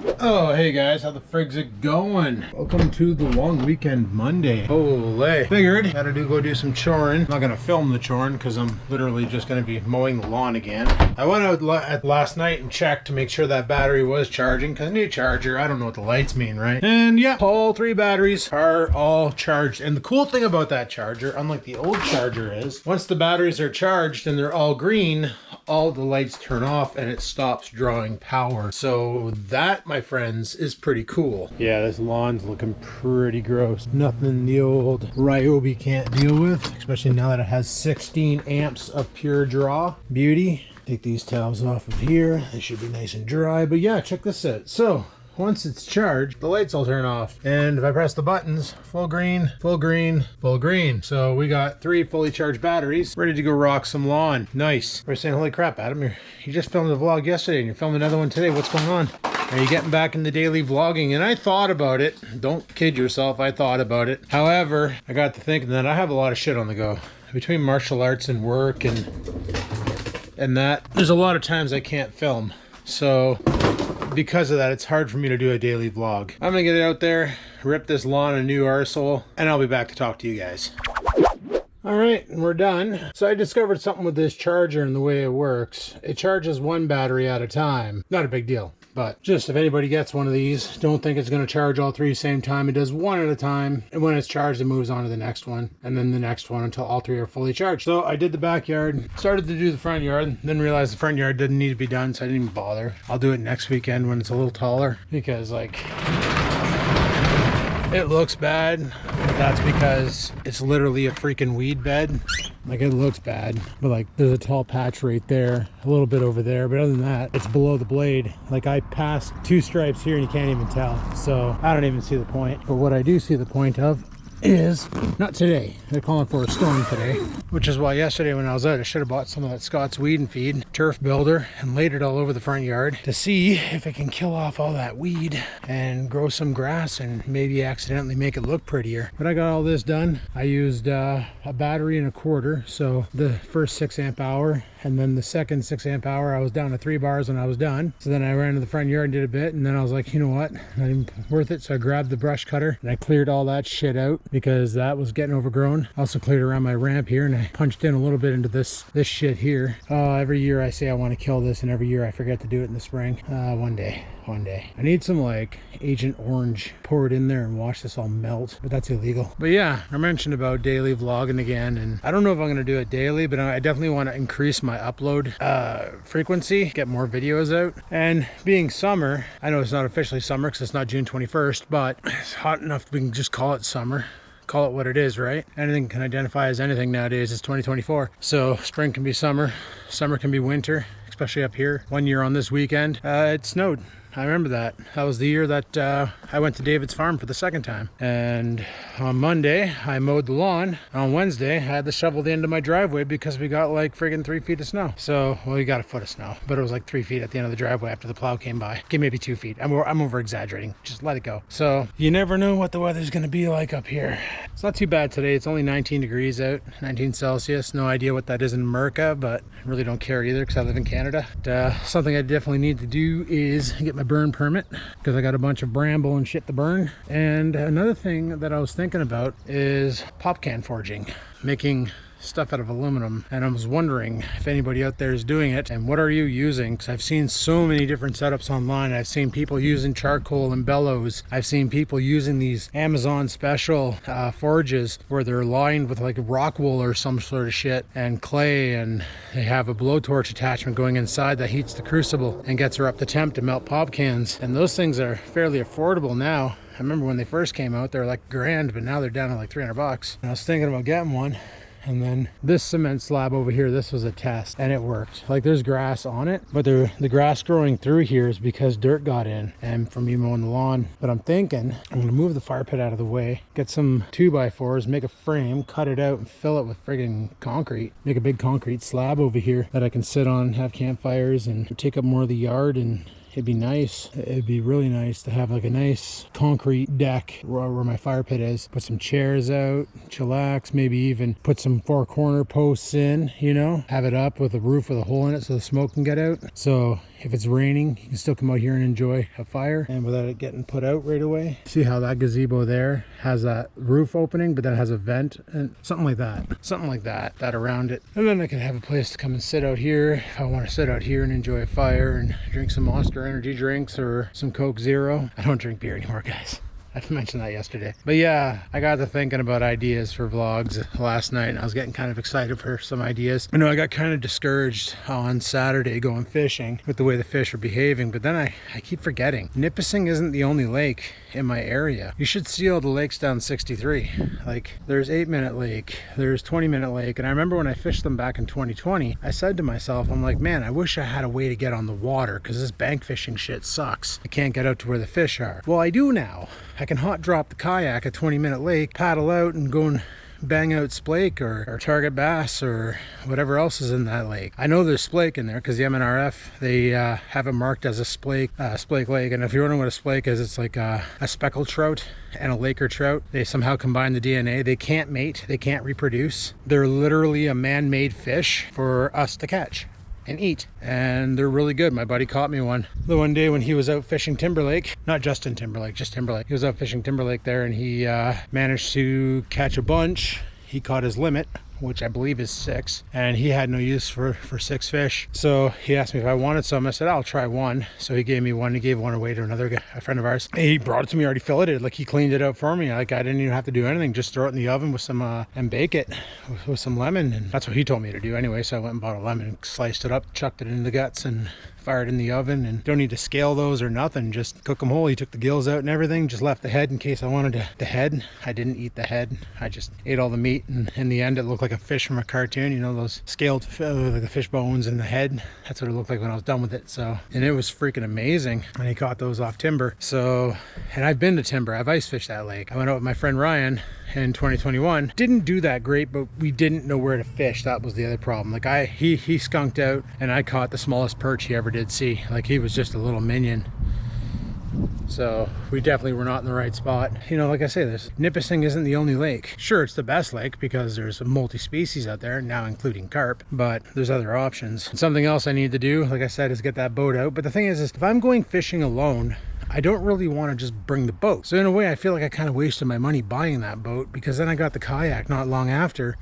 Oh, hey guys, how the frig's it going? Welcome to the long weekend Monday. Holy. Figured, gotta go do some choring. I'm not gonna film the choring because I'm literally just gonna be mowing the lawn again. I went out last night and checked to make sure that battery was charging because new charger, I don't know what the lights mean, right? And yeah, all three batteries are all charged. And the cool thing about that charger, unlike the old charger, is once the batteries are charged and they're all green, all the lights turn off and it stops drawing power. So that, my friends, is pretty cool. Yeah, this lawn's looking pretty gross. Nothing the old Ryobi can't deal with, especially now that it has 16 amps of pure draw. Beauty. Take these towels off of here. They should be nice and dry. But yeah, check this out. So once it's charged, the lights will turn off. And if I press the buttons, full green, full green, full green. So we got 3 fully charged batteries ready to go rock some lawn. Nice. We're saying, holy crap, Adam, you just filmed a vlog yesterday and you're filming another one today. What's going on? Are you getting back into daily vlogging? And I thought about it. Don't kid yourself, I thought about it. However, I got to thinking that I have a lot of shit on the go. Between martial arts and work and that, there's a lot of times I can't film. So because of that, it's hard for me to do a daily vlog. I'm gonna get it out there, rip this lawn a new arsehole, and I'll be back to talk to you guys. All right, we're done. So I discovered something with this charger and the way it works. It charges one battery at a time. Not a big deal, but just if anybody gets one of these, don't think it's gonna charge all 3 same time. It does one at a time, and when it's charged, it moves on to the next one, and then the next one until all 3 are fully charged. So I did the backyard, started to do the front yard, then realized the front yard didn't need to be done, so I didn't even bother. I'll do it next weekend when it's a little taller, because like, it looks bad, but that's because it's literally a freaking weed bed. Like, it looks bad, but like there's a tall patch right there, a little bit over there, but other than that, it's below the blade. Like, I passed 2 stripes here and you can't even tell, so I don't even see the point. But what I do see the point of is, not today, they're calling for a storm today, which is why yesterday when I was out, I should have bought some of that Scott's Weed and Feed turf builder and laid it all over the front yard to see if it can kill off all that weed and grow some grass and maybe accidentally make it look prettier. But I got all this done. I used a battery and a quarter, so the first 6 amp hour, and then the second 6 amp hour I was down to 3 bars when I was done. So then I ran to the front yard and did a bit, and then I was like, you know what, not even worth it. So I grabbed the brush cutter and I cleared all that shit out because that was getting overgrown. I also cleared around my ramp here and I punched in a little bit into this shit here. Every year I say I want to kill this, and every year I forget to do it in the spring. One day. I need some like Agent Orange, pour it in there and watch this all melt, but that's illegal. But yeah, I mentioned about daily vlogging again, and I don't know if I'm gonna do it daily, but I definitely want to increase my upload frequency, get more videos out. And being summer, I know it's not officially summer because it's not June 21st, but it's hot enough we can just call it summer. Call it what it is, right? Anything can identify as anything nowadays. It's 2024. So spring can be summer, summer can be winter, especially up here. One year on this weekend, it snowed. I remember that. That was the year that I went to David's farm for the 2nd time. And on Monday, I mowed the lawn. On Wednesday, I had to shovel the end of my driveway because we got like friggin' 3 feet of snow. So, well, we got a foot of snow, but it was like 3 feet at the end of the driveway after the plow came by. Okay, maybe 2 feet. I'm over exaggerating. Just let it go. So you never know what the weather's gonna be like up here. It's not too bad today. It's only 19 degrees out, 19 Celsius. No idea what that is in America, but I really don't care either because I live in Canada. Something I definitely need to do is get my burn permit because I got a bunch of bramble and shit to burn. And another thing that I was thinking about is pop can forging, making stuff out of aluminum, and I was wondering if anybody out there is doing it and what are you using, because I've seen so many different setups online. I've seen people using charcoal and bellows. I've seen people using these Amazon special forges where they're lined with like rock wool or some sort of shit and clay, and they have a blowtorch attachment going inside that heats the crucible and gets her up to temp to melt pop cans. And those things are fairly affordable now. I remember when they first came out, they were like $1,000, but now they're down to like 300 bucks. And I was thinking about getting one. And then this cement slab over here, this was a test and it worked. Like, there's grass on it, but the grass growing through here is because dirt got in and from me mowing the lawn. But I'm thinking I'm gonna move the fire pit out of the way, get some 2x4s, make a frame, cut it out and fill it with friggin' concrete. Make a big concrete slab over here that I can sit on, have campfires, and take up more of the yard. And it'd be nice. It'd be really nice to have like a nice concrete deck where my fire pit is. Put some chairs out, chillax, maybe even put some 4 corner posts in, you know, have it up with a roof with a hole in it so the smoke can get out. So if it's raining, you can still come out here and enjoy a fire and without it getting put out right away. See how that gazebo there has that roof opening, but then has a vent and something like that around it. And then I can have a place to come and sit out here if I want to sit out here and enjoy a fire and drink some Monster energy drinks or some Coke Zero. I don't drink beer anymore, guys. I mentioned that yesterday. But yeah, I got to thinking about ideas for vlogs last night and I was getting kind of excited for some ideas. I know I got kind of discouraged on Saturday going fishing with the way the fish are behaving, but then I keep forgetting. Nipissing isn't the only lake in my area. You should see all the lakes down 63. Like there's 8 Minute Lake, there's 20 Minute Lake, and I remember when I fished them back in 2020, I said to myself, I'm like, man, I wish I had a way to get on the water because this bank fishing shit sucks. I can't get out to where the fish are. Well, I do now. I can hot drop the kayak at 20 Minute Lake, paddle out and go and bang out splake or target bass or whatever else is in that lake. I know there's splake in there because the MNRF, they have it marked as a splake lake. And if you're wondering what a splake is, it's like a speckled trout and a laker trout. They somehow combine the DNA. They can't mate, they can't reproduce. They're literally a man-made fish for us to catch and eat, and they're really good. My buddy caught me one the one day when he was out fishing Timberlake, not Justin Timberlake, just Timberlake. He was out fishing Timberlake there and he managed to catch a bunch. He caught his limit, which I believe is 6, and he had no use for 6 fish. So he asked me if I wanted some. I said, I'll try one. So he gave me one. He gave one away to another guy, a friend of ours. He brought it to me already filleted. Like he cleaned it out for me. Like I didn't even have to do anything. Just throw it in the oven with some and bake it with some lemon. And that's what he told me to do anyway. So I went and bought a lemon, sliced it up, chucked it in the guts, and fired in the oven. And don't need to scale those or nothing, just cook them whole. He took the gills out and everything, just left the head in case I wanted the head. I didn't eat the head, I just ate all the meat, and in the end it looked like a fish from a cartoon, you know, those scaled like the fish bones and the head. That's what it looked like when I was done with it. So, and it was freaking amazing, and he caught those off timber. So, and I've been to timber, I've ice fished that lake. I went out with my friend Ryan in 2021. Didn't do that great, but we didn't know where to fish. That was the other problem. Like he skunked out and I caught the smallest perch he ever did see. Like he was just a little minion. So we definitely were not in the right spot. You know, like I say, this Nipissing isn't the only lake. Sure, it's the best lake because there's multi-species out there, now including carp, but there's other options. And something else I need to do, like I said, is get that boat out. But the thing is if I'm going fishing alone, I don't really want to just bring the boat. So in a way, I feel like I kind of wasted my money buying that boat, because then I got the kayak not long after.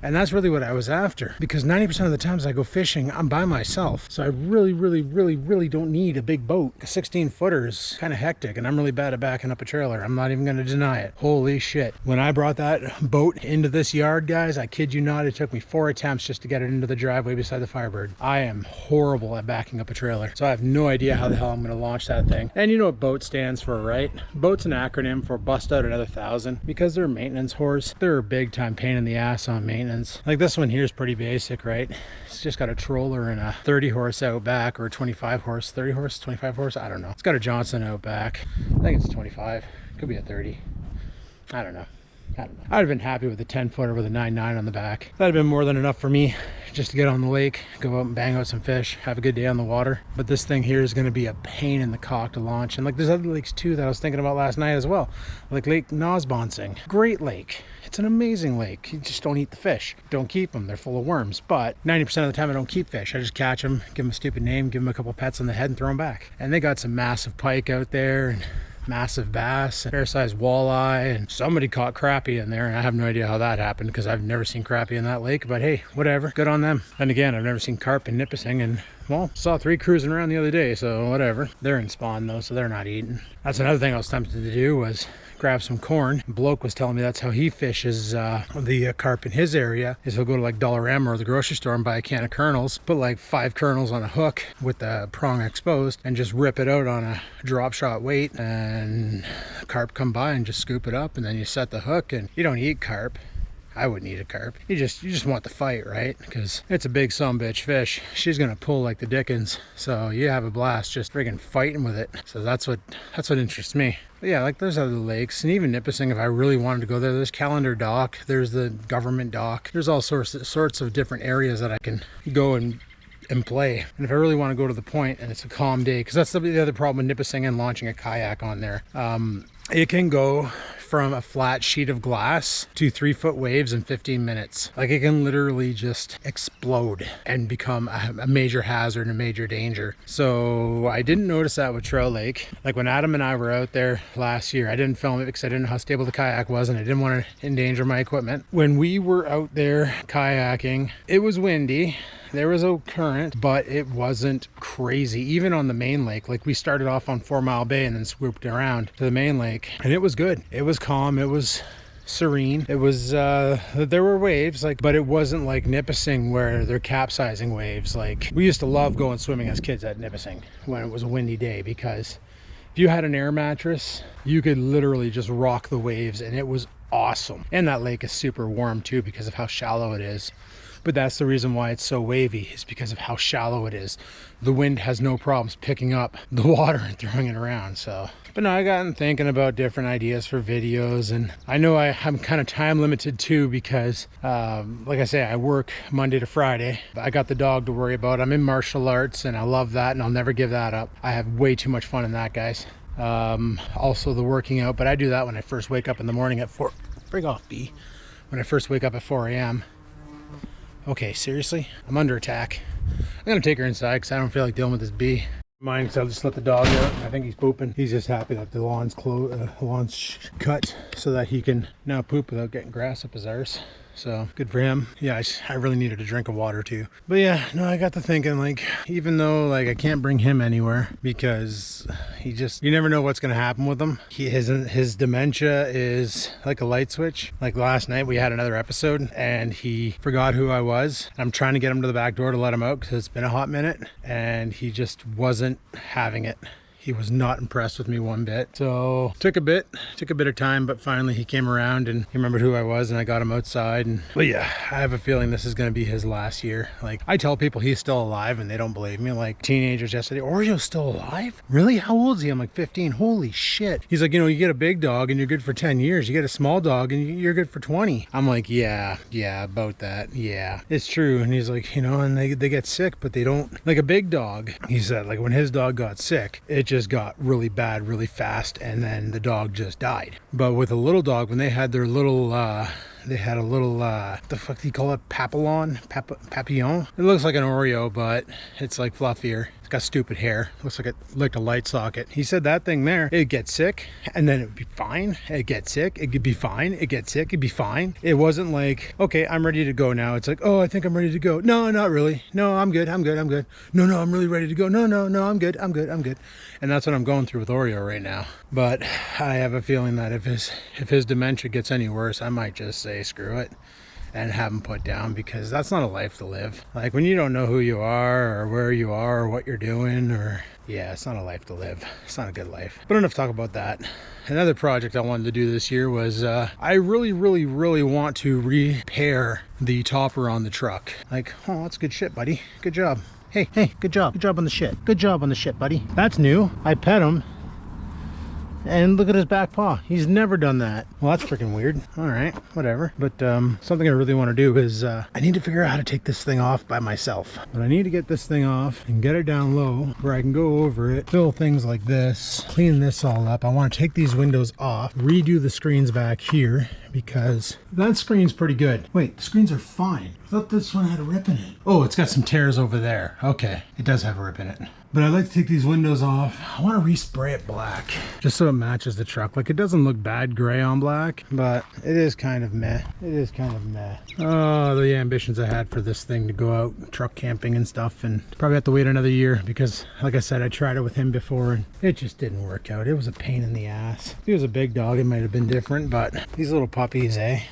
And that's really what I was after, because 90% of the times I go fishing, I'm by myself. So I really don't need a big boat. A 16-footer is kind of hectic, and I'm really bad at backing up a trailer. I'm not even going to deny it. Holy shit. When I brought that boat into this yard, guys, I kid you not, it took me 4 attempts just to get it into the driveway beside the Firebird. I am horrible at backing up a trailer. So I have no idea how the hell I'm going to launch that thing. And you know what BOAT stands for, right? BOAT's an acronym for bust out another 1,000, because they're maintenance whores. They're a big time pain in the ass on maintenance. Like this one here is pretty basic, right? It's just got a troller and a 30 horse out back, or 25 horse, 30 horse, 25 horse, I don't know. It's got a Johnson out back. I think it's 25, could be a 30. I don't know. I'd have been happy with a 10-footer with a 9.9 on the back. That'd have been more than enough for me just to get on the lake, go out and bang out some fish, have a good day on the water. But this thing here is going to be a pain in the cock to launch. And like there's other lakes too that I was thinking about last night as well, like Lake Nosbonsing. Great lake. It's an amazing lake. You just don't eat the fish. Don't keep them. They're full of worms. But 90% of the time I don't keep fish. I just catch them, give them a stupid name, give them a couple pets on the head and throw them back. And they got some massive pike out there, and massive bass, fair-sized walleye, and somebody caught crappie in there, and I have no idea how that happened because I've never seen crappie in that lake. But hey, whatever, good on them. And again, I've never seen carp in Nipissing, and well, saw 3 cruising around the other day, so whatever. They're in spawn though, so they're not eating. That's another thing I was tempted to do, was grab some corn. The bloke was telling me that's how he fishes the carp in his area, is he'll go to like Dollarama or the grocery store and buy a can of kernels, put like 5 kernels on a hook with the prong exposed, and just rip it out on a drop shot weight, and carp come by and just scoop it up, and then you set the hook. And you don't eat carp. I wouldn't eat a carp. You just want the fight, right? Because it's a big sumbitch fish. She's gonna pull like the dickens. So you have a blast just friggin' fighting with it. So that's what interests me. But yeah, like there's other lakes, and even Nipissing, if I really wanted to go there, there's Calendar Dock, there's the government dock. There's all sorts of different areas that I can go and play. And if I really want to go to the point and it's a calm day, because that's the other problem with Nipissing and launching a kayak on there. It can go from a flat sheet of glass to 3-foot waves in 15 minutes. Like, it can literally just explode and become a major hazard and a major danger. So I didn't notice that with Trout Lake. Like, when Adam and I were out there last year, I didn't film it because I didn't know how stable the kayak was and I didn't want to endanger my equipment. When we were out there kayaking, it was windy. There was a current, but it wasn't crazy. Even on the main lake, like, we started off on 4 Mile Bay and then swooped around to the main lake, and it was good. It was calm. It was serene. It was there were waves, like, but it wasn't like Nipissing where they're capsizing waves. Like, we used to love going swimming as kids at Nipissing when it was a windy day, because if you had an air mattress, you could literally just rock the waves, and it was awesome. And that lake is super warm too because of how shallow it is. But that's the reason why it's so wavy, is because of how shallow it is. The wind has no problems picking up the water and throwing it around. So, but no, I got thinking about different ideas for videos, and I know I'm kind of time limited too, because like I say, I work Monday to Friday. I got the dog to worry about. I'm in martial arts and I love that, and I'll never give that up. I have way too much fun in that, guys. Also the working out, but I do that when I first wake up in the morning at 4. Bring off, B. When I first wake up at 4 a.m. Okay, seriously? I'm under attack. I'm gonna take her inside because I don't feel like dealing with this bee. Mine, because I'll just let the dog out. I think he's pooping. He's just happy that the lawn's cut so that he can now poop without getting grass up his arse. So good for him. Yeah, I really needed a drink of water too. But yeah, no, I got to thinking, like, even though, like, I can't bring him anywhere because you never know what's gonna happen with him. His dementia is like a light switch. Like, last night we had another episode and he forgot who I was. I'm trying to get him to the back door to let him out because it's been a hot minute, and he just wasn't having it. He was not impressed with me one bit. So took a bit of time, but finally he came around and he remembered who I was, and I got him outside. But yeah, I have a feeling this is going to be his last year. Like, I tell people he's still alive and they don't believe me. Like, teenagers yesterday, Oreo's still alive? Really? How old is he? I'm like, 15. Holy shit. He's like, you know, you get a big dog and you're good for 10 years. You get a small dog and you're good for 20. I'm like, yeah, about that. Yeah, it's true. And he's like, you know, and they get sick, but they don't, like a big dog. He said, like, when his dog got sick, it just got really bad really fast, and then the dog just died. But with a little dog, when they had their little they had a little the fuck do you call it, papillon. It looks like an Oreo, but it's like fluffier. It's got stupid hair, looks like a light socket. He said that thing there, it'd get sick and then it would be fine. It'd get sick, it could be fine. It'd get sick, it'd be fine. It wasn't like, okay, I'm ready to go now. It's like, oh, I think I'm ready to go. No, not really. No, I'm good. No, I'm really ready to go. No, I'm good. And that's what I'm going through with Oreo right now. But I have a feeling that if his dementia gets any worse, I might just say screw it and have him put down, because that's not a life to live. Like, when you don't know who you are or where you are or what you're doing, or, yeah, it's not a life to live. It's not a good life. But enough talk about that. Another project I wanted to do this year was I really want to repair the topper on the truck. Like, oh, that's good shit, buddy. Good job. Hey, good job on the shit. Good job on the shit, buddy. That's new. I pet him. And look at his back paw. He's never done that. Well, that's freaking weird. All right, whatever. But something I really want to do is I need to figure out how to take this thing off by myself. But I need to get this thing off and get it down low where I can go over it, fill things like this, clean this all up. I want to take these windows off, redo the screens back here, because that screen's pretty good. Wait, the screens are fine. I thought this one had a rip in it. Oh, it's got some tears over there. Okay, it does have a rip in it. But I'd like to take these windows off. I want to respray it black, just so it matches the truck. Like, it doesn't look bad gray on black, but it is kind of meh. Oh, the ambitions I had for this thing to go out truck camping and stuff, and probably have to wait another year because, like I said, I tried it with him before and it just didn't work out. It was a pain in the ass. If he was a big dog, it might have been different, but these little puppies, eh?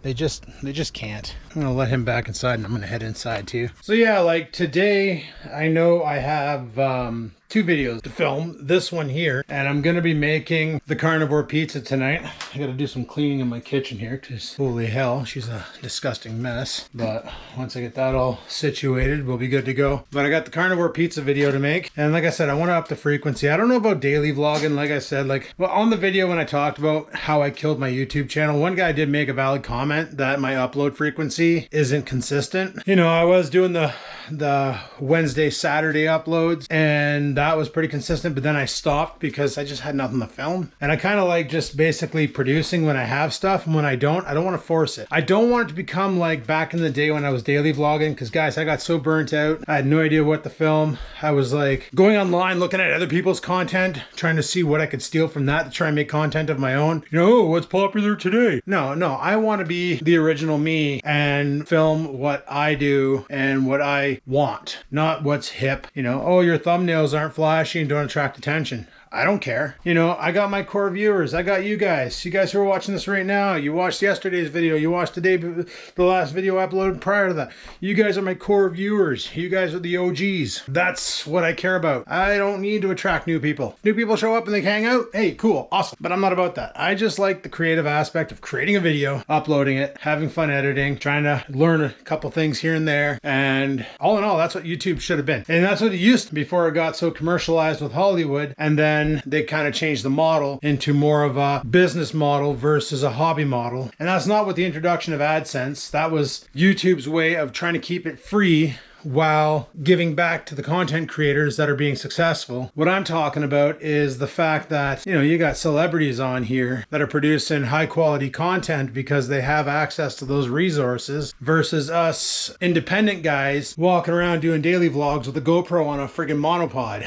They just can't. I'm gonna let him back inside and I'm gonna head inside too. So yeah, like today, I know I have 2 videos to film. This one here, and I'm gonna be making the carnivore pizza tonight. I gotta do some cleaning in my kitchen here because holy hell, she's a disgusting mess. But once I get that all situated, we'll be good to go. But I got the carnivore pizza video to make, and like I said, I want to up the frequency. I don't know about daily vlogging. Like I said, well, on the video when I talked about how I killed my YouTube channel, one guy did make a valid comment that my upload frequency isn't consistent. You know, I was doing the Wednesday, Saturday uploads, and that was pretty consistent, but then I stopped because I just had nothing to film. And I kind of like just basically producing when I have stuff, and when I don't want to force it. I don't want it to become like back in the day when I was daily vlogging, because guys, I got so burnt out. I had no idea what to film. I was like going online, looking at other people's content, trying to see what I could steal from that to try and make content of my own. You know, what's popular today? No, I want to be the original me and film what I do and what I want, not what's hip. You know, oh, your thumbnails aren't flashy and don't attract attention. I don't care. You know, I got my core viewers. I got you guys who are watching this right now. You watched yesterday's video. You watched the last video I uploaded prior to that. You guys are my core viewers. You guys are the OGs. That's what I care about. I don't need to attract new people. New people show up and they hang out. Hey, cool, awesome. But I'm not about that. I just like the creative aspect of creating a video, uploading it, having fun editing, trying to learn a couple things here and there. And all in all, that's what YouTube should have been. And that's what it used to be before it got so commercialized with Hollywood. And then they kind of changed the model into more of a business model versus a hobby model. And that's not with the introduction of AdSense. That was YouTube's way of trying to keep it free while giving back to the content creators that are being successful. What I'm talking about is the fact that, you know, you got celebrities on here that are producing high quality content because they have access to those resources, versus us independent guys walking around doing daily vlogs with a GoPro on a friggin' monopod.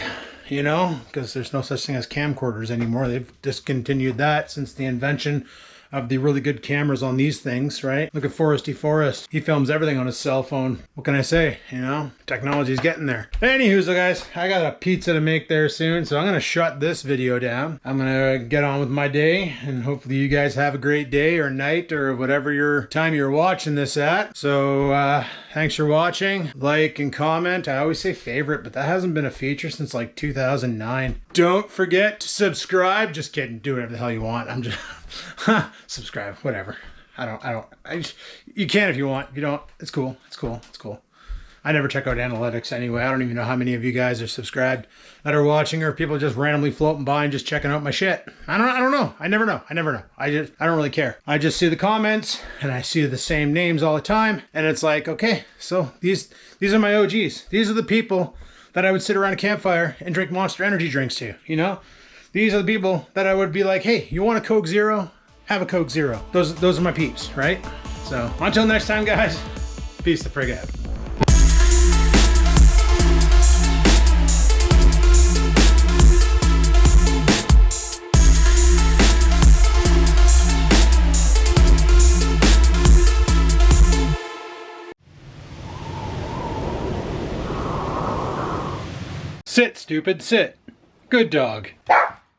You know, because there's no such thing as camcorders anymore. They've discontinued that since the invention of the really good cameras on these things, right? Look at Foresty Forest. He films everything on his cell phone. What can I say? You know, technology's getting there. Anywho, so guys, I got a pizza to make there soon, so I'm gonna shut this video down. I'm gonna get on with my day, and hopefully you guys have a great day or night or whatever your time you're watching this at. So thanks for watching. Like and comment. I always say favorite, but that hasn't been a feature since like 2009. Don't forget to subscribe. Just kidding. Do whatever the hell you want. I'm just subscribe, whatever. You can if you want. If you don't, it's cool. It's cool. It's cool. I never check out analytics anyway. I don't even know how many of you guys are subscribed that are watching, or people just randomly floating by and just checking out my shit. I don't know. I never know. I don't really care. I just see the comments and I see the same names all the time, and it's like, okay, so these are my OGs. These are the people that I would sit around a campfire and drink Monster Energy drinks to, you know? These are the people that I would be like, hey, you want a Coke Zero? Have a Coke Zero. Those are my peeps, right? So until next time, guys, peace the frig out. Sit, stupid, sit. Good dog.